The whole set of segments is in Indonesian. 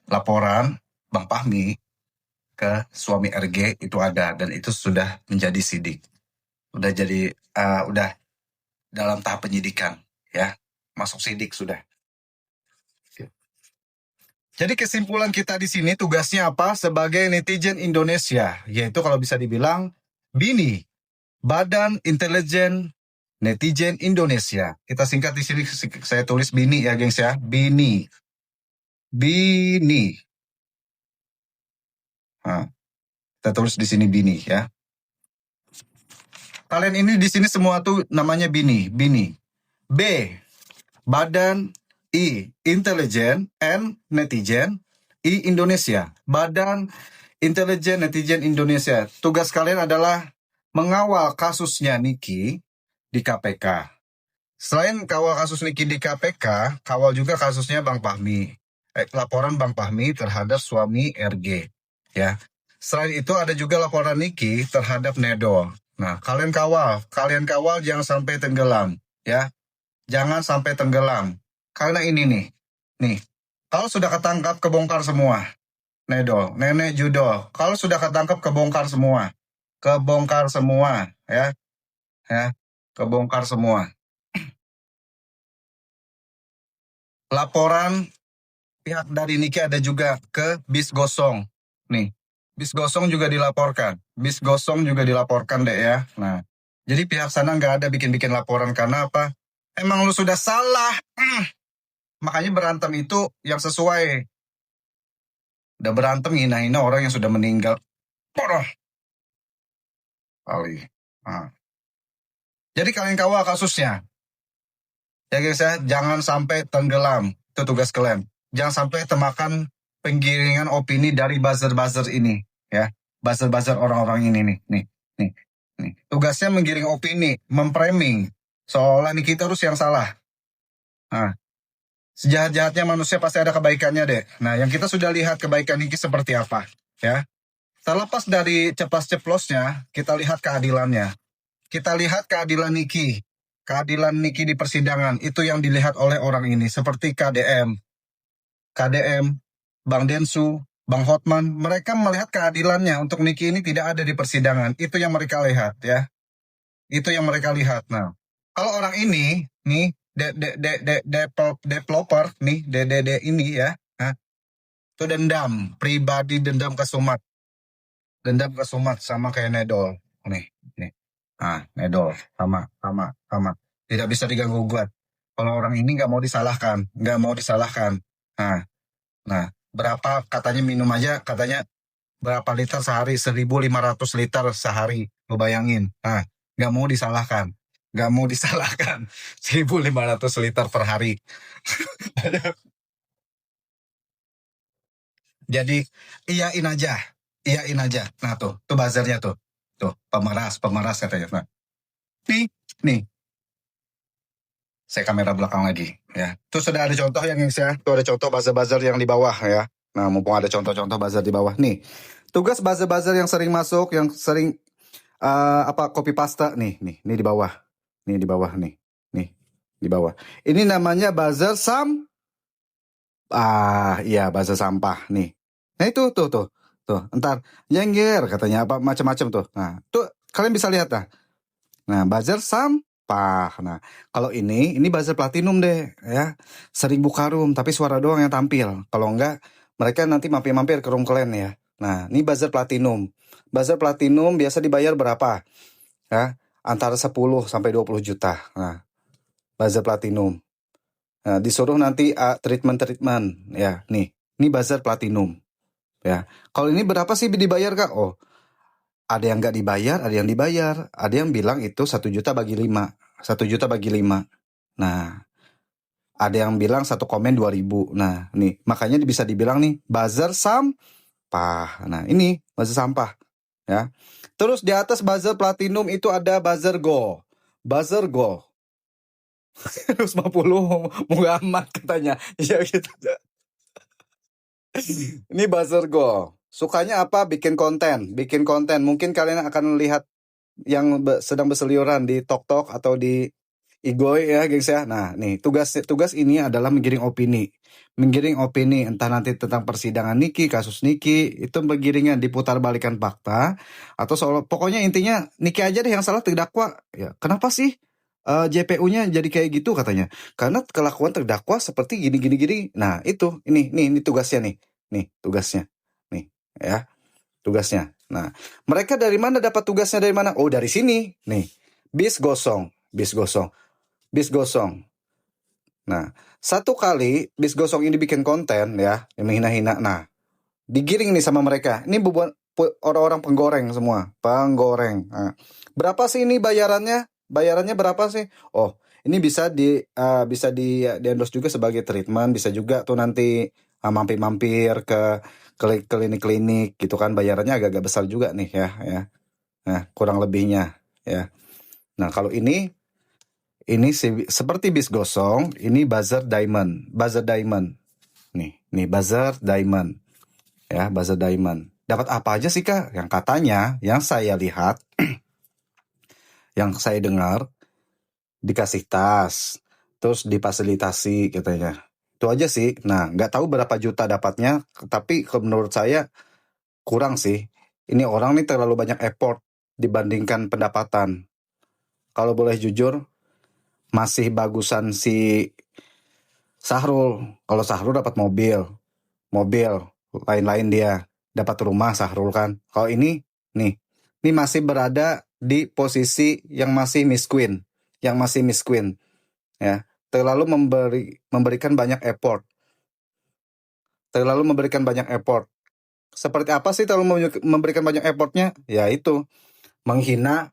laporan Bang Fahmi ke suami RG itu ada, dan itu sudah menjadi sidik. Udah dalam tahap penyidikan, ya. Masuk sidik sudah. Jadi kesimpulan kita di sini tugasnya apa sebagai netizen Indonesia, yaitu kalau bisa dibilang BINI, Badan Intelijen Netizen Indonesia. Kita singkat di sini, saya tulis BINI ya, gengs ya. BINI. BINI. Nah, kita tulis di sini BINI ya. Kalian ini di sini semua tuh namanya BINI, BINI. B, Badan. I, Intelijen. N, Netizen. I, Indonesia. Badan Intelijen Netizen Indonesia. Tugas kalian adalah mengawal kasusnya Niki di KPK. Selain kawal kasus Niki di KPK, kawal juga kasusnya Bang Fahmi. Laporan Bang Fahmi terhadap suami RG. Ya. Selain itu ada juga laporan Niki terhadap Nedo. Nah, kalian kawal jangan sampai tenggelam, ya. Jangan sampai tenggelam. Karena ini nih. Kalau sudah ketangkap, kebongkar semua. Nedo, nenek judo. Kalau sudah ketangkap, kebongkar semua. Kebongkar semua, ya. Ya, kebongkar semua. Laporan pihak dari Niki ada juga ke Bis Gosong. Nih, Bis Gosong juga dilaporkan. Bis Gosong juga dilaporkan deh ya. Nah, jadi pihak sana nggak ada bikin-bikin laporan karena apa? Emang lu sudah salah. Makanya berantem itu yang sesuai. Udah berantem hina-hina orang yang sudah meninggal. Bodoh. Kali. Nah. Jadi kalian kawal kasusnya. Ya guys ya, jangan sampai tenggelam. Itu tugas kalian. Jangan sampai termakan penggiringan opini dari buzzer-buzzer ini. Ya, buzzer-buzzer orang-orang ini nih. Tugasnya menggiring opini, memframing. Seolah nih kita harus yang salah. Nah, sejahat-jahatnya manusia pasti ada kebaikannya deh. Nah, yang kita sudah lihat kebaikan Niki seperti apa, ya. Terlepas dari ceplas-ceplosnya, kita lihat keadilannya. Kita lihat keadilan Niki. Keadilan Niki di persidangan, itu yang dilihat oleh orang ini. Seperti KDM, Bang Densu, Bang Hotman, mereka melihat keadilannya untuk Niki ini tidak ada di persidangan. Itu yang mereka lihat, ya. Itu yang mereka lihat. Nah, kalau orang ini, nih, developer, nih, ini ya, itu dendam, pribadi dendam kesumat. Dendam kesumat sama kayak Nedol. Nih. Nedol, sama. Tidak bisa diganggu gugat. Kalau orang ini nggak mau disalahkan. Nah, berapa katanya minum aja, katanya berapa liter sehari, 1.500 liter sehari, lo bayangin. Nah, nggak mau disalahkan. 1.500 liter per hari. Jadi iyain aja. Nah tuh buzzernya tuh pemeras katanya. Nah, nih. Saya kamera belakang lagi, ya. Tuh sudah ada contoh yang saya, tuh ada contoh buzzer yang di bawah, ya. Nah, mumpung ada contoh-contoh buzzer di bawah nih. Tugas buzzer yang sering masuk, yang sering copy paste nih di bawah. Nih di bawah nih. Di bawah. Ini namanya buzzer buzzer sampah nih. Nah, itu tuh. Entar jengger katanya apa macam-macam tuh. Nah, tuh kalian bisa lihat dah. Nah, buzzer sampah. Nah, kalau ini buzzer platinum deh ya. 1.000 karum tapi suara doang yang tampil. Kalau enggak mereka nanti mampir-mampir ke room kalian ya. Nah, ini buzzer platinum. Buzzer platinum biasa dibayar berapa? Ya, antara 10 sampai 20 juta. Nah, buzzer platinum. Nah, disuruh nanti treatment ya. Nih, ini buzzer platinum. Ya. Kalau ini berapa sih dibayar, Kak? Oh, ada yang nggak dibayar, ada yang dibayar. Ada yang bilang itu 1 juta bagi 5. 1 juta bagi 5. Nah, ada yang bilang 1 komen 2.000. Nah, nih, makanya bisa dibilang nih, buzzer sampah. Nah, ini buzzer sampah. Ya. Terus di atas buzzer platinum itu ada buzzer go. 150 mau amat katanya. Ya gitu. Ini buzzer go. Sukanya apa? Bikin konten. Mungkin kalian akan lihat yang sedang berseliweran di TokTok atau di Igoy ya, gengs ya. Nah, nih tugas ini adalah menggiring opini. Menggiring opini entah nanti tentang persidangan Niki, kasus Niki, itu menggiringnya diputarbalikkan fakta atau soal pokoknya intinya Niki aja deh yang salah terdakwa. Ya, kenapa sih JPU-nya jadi kayak gitu katanya? Karena kelakuan terdakwa seperti gini gini gini. Nah, itu ini tugasnya nih. Nih, tugasnya. Nih, ya, tugasnya. Nah, mereka dari mana dapat tugasnya dari mana? Oh, dari sini. Nih. Bis gosong, bis gosong. Bis gosong. Nah, satu kali bis gosong ini bikin konten ya, yang menghina-hina. Nah, digiring nih sama mereka. Ini buat orang-orang penggoreng semua, penggoreng. Nah, berapa sih ini bayarannya? Bayarannya berapa sih? Oh, ini bisa di endorse juga sebagai treatment, bisa juga tuh nanti mampir-mampir ke klinik-klinik gitu kan, bayarannya agak-agak besar juga nih ya. Nah, kurang lebihnya ya. Nah, kalau ini seperti bis gosong, ini buzzer diamond, buzzer diamond. Nih buzzer diamond. Ya, buzzer diamond. Dapat apa aja sih, Kak? Yang katanya, yang saya lihat, yang saya dengar, dikasih tas, terus difasilitasi katanya. Itu aja sih. Nah, nggak tahu berapa juta dapatnya, tapi menurut saya kurang sih. Ini orang nih terlalu banyak effort dibandingkan pendapatan. Kalau boleh jujur, masih bagusan si Sahrul. Kalau Sahrul dapat mobil, lain-lain dia dapat rumah Sahrul kan. Kalau ini masih berada di posisi yang masih miskin, ya. Terlalu memberikan banyak effort. Seperti apa sih terlalu memberikan banyak effortnya? Ya itu, menghina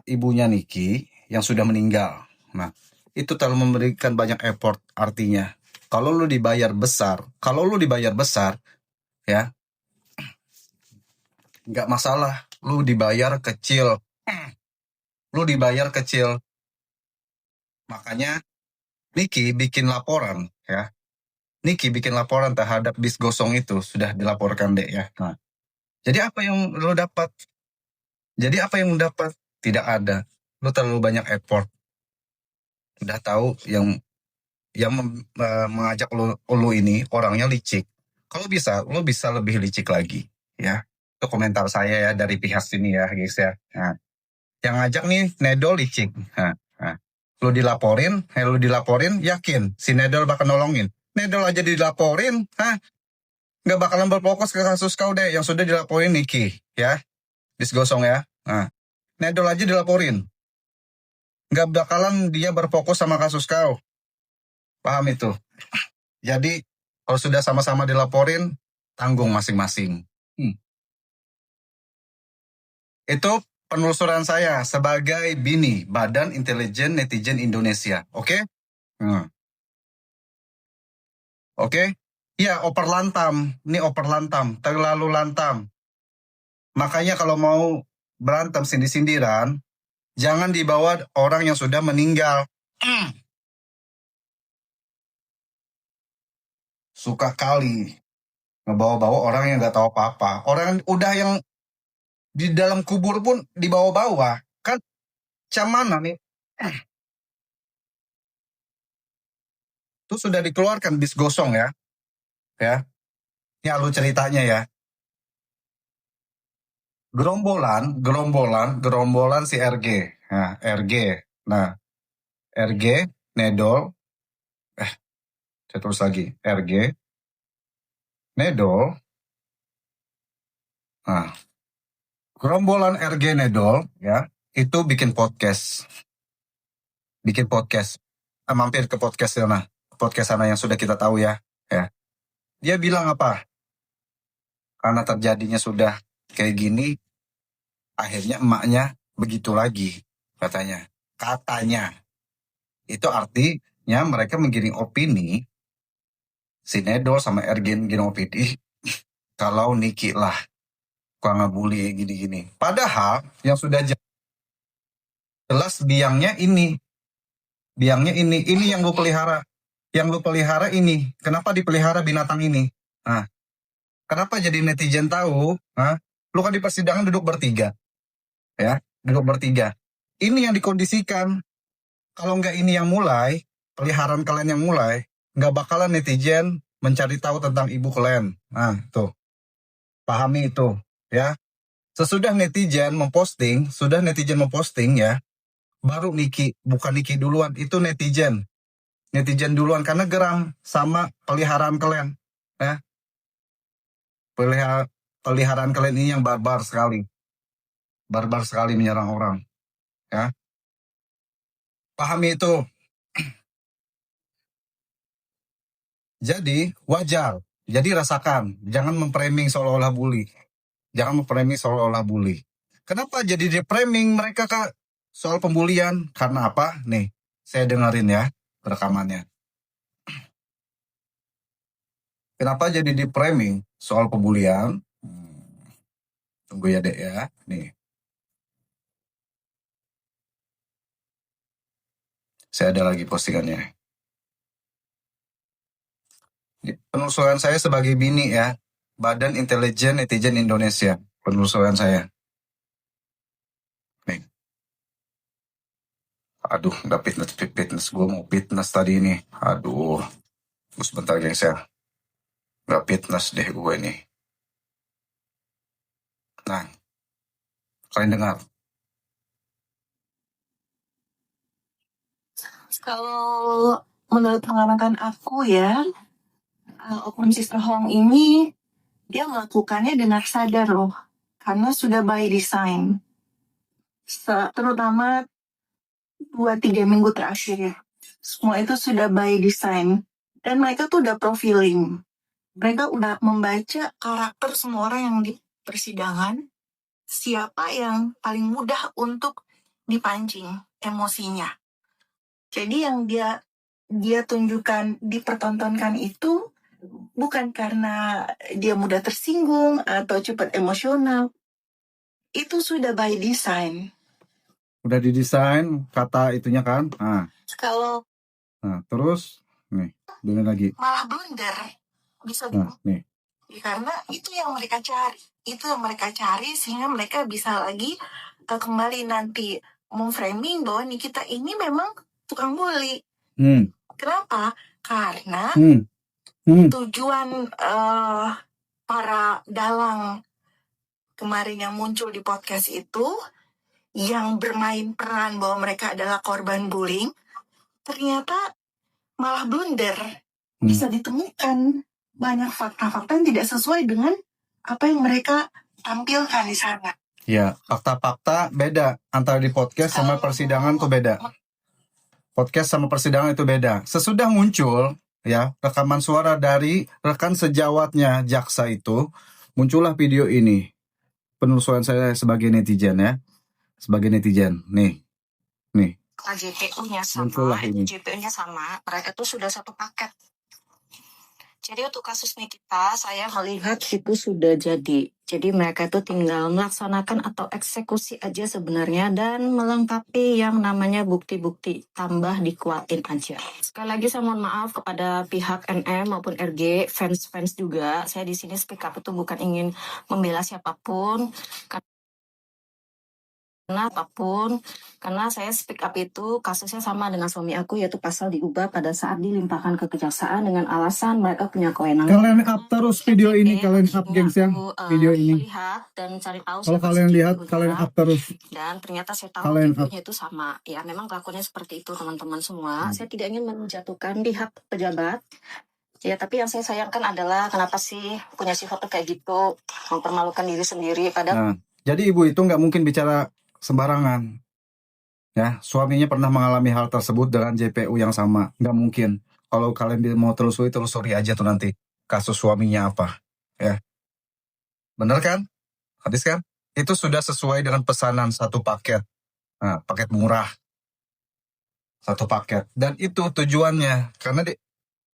ibunya Niki yang sudah meninggal. Nah, itu terlalu memberikan banyak effort artinya. Kalau lu dibayar besar, ya, nggak masalah. Lu dibayar kecil. Makanya Niki bikin laporan, ya. Niki bikin laporan terhadap bis gosong itu sudah dilaporkan deh ya. Nah, jadi apa yang lu dapat? Tidak ada. Lu terlalu banyak effort. Udah tahu yang mengajak lu ini orangnya licik. Kalau bisa, lu bisa lebih licik lagi, ya. Itu komentar saya ya dari pihak sini ya, guys ya. Nah, yang ngajak nih Nedol licik. Nah, lu dilaporin, yakin si Nedol bakal nolongin. Nedol aja dilaporin, nggak bakalan berfokus ke kasus kau deh yang sudah dilaporin Niki, ya. Bis gosong ya. Nah, Nedol aja dilaporin. Nggak bakalan dia berfokus sama kasus kau. Paham itu? Jadi, kalau sudah sama-sama dilaporin, tanggung masing-masing. Itu penelusuran saya sebagai BINI, Badan Intelijen Netizen Indonesia. Oke? Oke? Ya, oper lantam. Ini oper lantam, terlalu lantam. Makanya kalau mau berantem sindir-sindiran, jangan dibawa orang yang sudah meninggal. Suka kali ngebawa-bawa orang yang nggak tahu apa-apa. Orang udah yang di dalam kubur pun dibawa-bawa. Kan macam mana nih? Itu sudah dikeluarkan bis gosong ya. Ya. Ini alur ceritanya ya. Gerombolan si RG. Nah, RG. Nah, RG, Nedol. Saya terus lagi. RG, Nedol. Nah, gerombolan RG Nedol ya, itu bikin podcast. Mampir ke podcast sana. Podcast sana yang sudah kita tahu ya. Dia bilang apa? Karena terjadinya sudah kayak gini, akhirnya emaknya begitu lagi, katanya. Itu artinya mereka menggiring opini, si Nedol sama Ergen giring opini, kalau Niki lah, kok ngebully gini-gini. Padahal yang sudah jelas biangnya ini yang lu pelihara. Yang lu pelihara ini, kenapa dipelihara binatang ini? Nah, kenapa jadi netizen tahu? Lu kan di persidangan duduk bertiga. Ya, duduk bertiga. Ini yang dikondisikan. Kalau nggak ini yang mulai, peliharaan kalian yang mulai, nggak bakalan netizen mencari tahu tentang ibu kalian. Nah, tuh. Pahami itu, ya. Sudah netizen memposting ya, baru Niki, bukan Niki duluan, itu netizen. Netizen duluan karena geram sama peliharaan kalian. Ya. Peliharaan kalian ini yang barbar sekali. Barbar sekali menyerang orang. Ya. Pahami itu. Jadi wajar. Jadi rasakan. Jangan memframing seolah-olah bully. Kenapa jadi di-framing mereka, Kak? Soal pembulian. Karena apa? Nih, saya dengerin ya rekamannya. Kenapa jadi di-framing soal pembulian? Tunggu ya, Dek ya. Nih. Saya ada lagi postingannya. Penelusuran saya sebagai BINI ya. Badan Intelijen Netizen Indonesia. Penelusuran saya. Nih. Aduh, udah fitness. Gue mau fitness tadi ini. Aduh. Sebentar gengs ya. Gak fitness deh gue ini. Nah. Kalian dengar. Kalau menurut pengamatan aku ya, oknum Sister Hong ini dia melakukannya dengan sadar loh, karena sudah by design. Terutama 2-3 minggu terakhir ya, semua itu sudah by design. Dan mereka tuh udah profiling. Mereka udah membaca karakter semua orang yang di persidangan, siapa yang paling mudah untuk dipancing emosinya. Jadi yang dia tunjukkan, dipertontonkan itu bukan karena dia mudah tersinggung atau cepat emosional. Itu sudah by design. Udah didesain kata itunya kan. Kalau terus nih, dengar lagi. malah blunder. Bisa nih. Karena itu yang mereka cari. Sehingga mereka bisa lagi kembali nanti memframing bahwa Nikita ini memang tukang bully. Kenapa? Karena tujuan para dalang kemarin yang muncul di podcast itu, yang bermain peran bahwa mereka adalah korban bullying, ternyata malah blunder. Bisa ditemukan banyak fakta-fakta yang tidak sesuai dengan apa yang mereka tampilkan di sana. Ya, fakta-fakta beda antara di podcast sama persidangan tuh beda. Podcast sama persidangan itu beda. Sesudah muncul ya rekaman suara dari rekan sejawatnya jaksa itu, muncullah video ini. Penelusuran saya sebagai netizen ya. Sebagai netizen. Nih. JPU-nya sama, JPU-nya sama. Mereka tuh sudah satu paket. Jadi untuk kasus Nikita, saya melihat itu sudah jadi. Jadi mereka itu tinggal melaksanakan atau eksekusi aja sebenarnya dan melengkapi yang namanya bukti-bukti, tambah dikuatin aja. Sekali lagi saya mohon maaf kepada pihak NM maupun RG, fans-fans juga. Saya di sini speak up itu bukan ingin membela siapapun. Karena saya speak up itu kasusnya sama dengan suami aku, yaitu pasal diubah pada saat dilimpahkan ke kejaksaan dengan alasan mereka punya kewenangan. Kalian up terus video ini, kalian up gengs ya video ini. Lihat dan cari tahu. Kalau kalian lihat, kalian up terus. Dan ternyata saya tahu videonya itu sama. Ya memang kelakuannya seperti itu teman-teman semua. Saya tidak ingin menjatuhkan pihak pejabat. Ya tapi yang saya sayangkan adalah kenapa sih punya sifat kayak gitu, mempermalukan diri sendiri. Padahal. Jadi ibu itu nggak mungkin bicara sembarangan. Ya, suaminya pernah mengalami hal tersebut dengan JPU yang sama. Nggak mungkin. Kalau kalian mau telusuri aja tuh nanti kasus suaminya apa. Ya. Bener kan? Hadis kan? Itu sudah sesuai dengan pesanan satu paket. Nah, paket murah. Satu paket. Dan itu tujuannya. Karena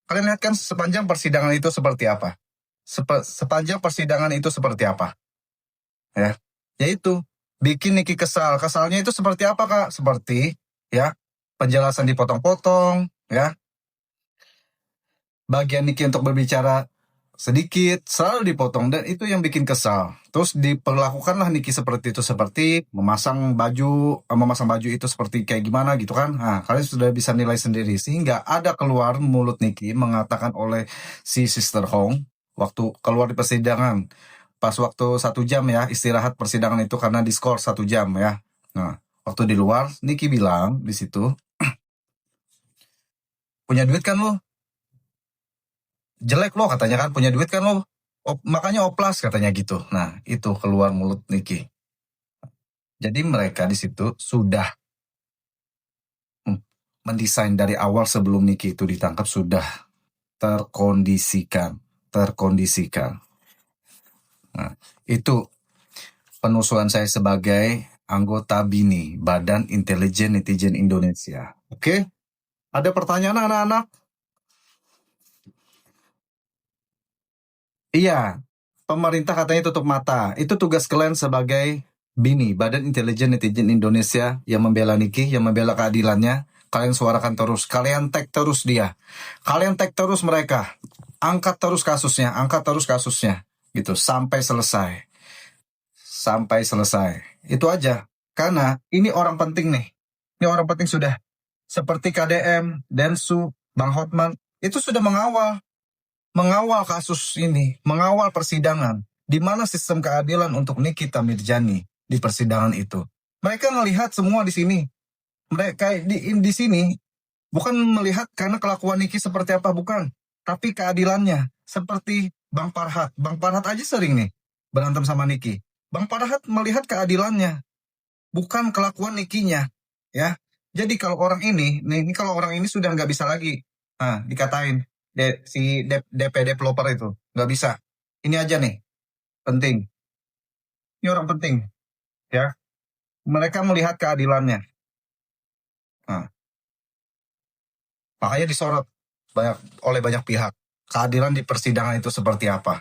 kalian lihat kan sepanjang persidangan itu seperti apa? Sepanjang persidangan itu seperti apa? Ya. Yaitu bikin Niki kesal. Kesalnya itu seperti apa, Kak? Seperti ya, penjelasan dipotong-potong, ya. Bagian Niki untuk berbicara sedikit, selalu dipotong, dan itu yang bikin kesal. Terus diperlakukanlah Niki seperti itu, seperti memasang baju itu seperti kayak gimana gitu kan. Nah, kalian sudah bisa nilai sendiri. Sehingga ada keluar mulut Niki mengatakan oleh si Sister Hong waktu keluar di persidangan. Pas waktu 1 jam ya, istirahat persidangan itu karena diskor 1 jam ya. Nah, waktu di luar, Niki bilang di situ, punya duit kan lo? Jelek lo katanya kan, punya duit kan lo? Makanya oplas katanya gitu. Nah, itu keluar mulut Niki. Jadi mereka di situ sudah mendesain dari awal sebelum Niki itu ditangkap, sudah terkondisikan. Nah, itu penelusuran saya sebagai anggota BINI, Badan Intelijen Netizen Indonesia. Oke? Ada pertanyaan anak-anak? Iya, pemerintah katanya tutup mata. Itu tugas kalian sebagai BINI, Badan Intelijen Netizen Indonesia, yang membela Niki, yang membela keadilannya. Kalian suarakan terus, kalian tag terus dia. Kalian tag terus mereka. Angkat terus kasusnya, gitu, sampai selesai. Itu aja. Karena ini orang penting nih. Ini orang penting sudah. Seperti KDM, Densu, Bang Hotman, itu sudah mengawal kasus ini, mengawal persidangan, di mana sistem keadilan untuk Nikita Mirjani di persidangan itu. Mereka melihat semua di sini. Mereka di sini bukan melihat karena kelakuan Niki seperti apa, bukan, tapi keadilannya. Seperti Bang Farhat. Bang Farhat aja sering nih berantem sama Niki. Bang Farhat melihat keadilannya, bukan kelakuan Nikinya, ya. Jadi kalau orang ini sudah nggak bisa lagi dikatain si DP developer itu, nggak bisa. Ini aja nih, penting. Ini orang penting, ya. Mereka melihat keadilannya. Makanya disorot oleh banyak pihak. Keadilan di persidangan itu seperti apa?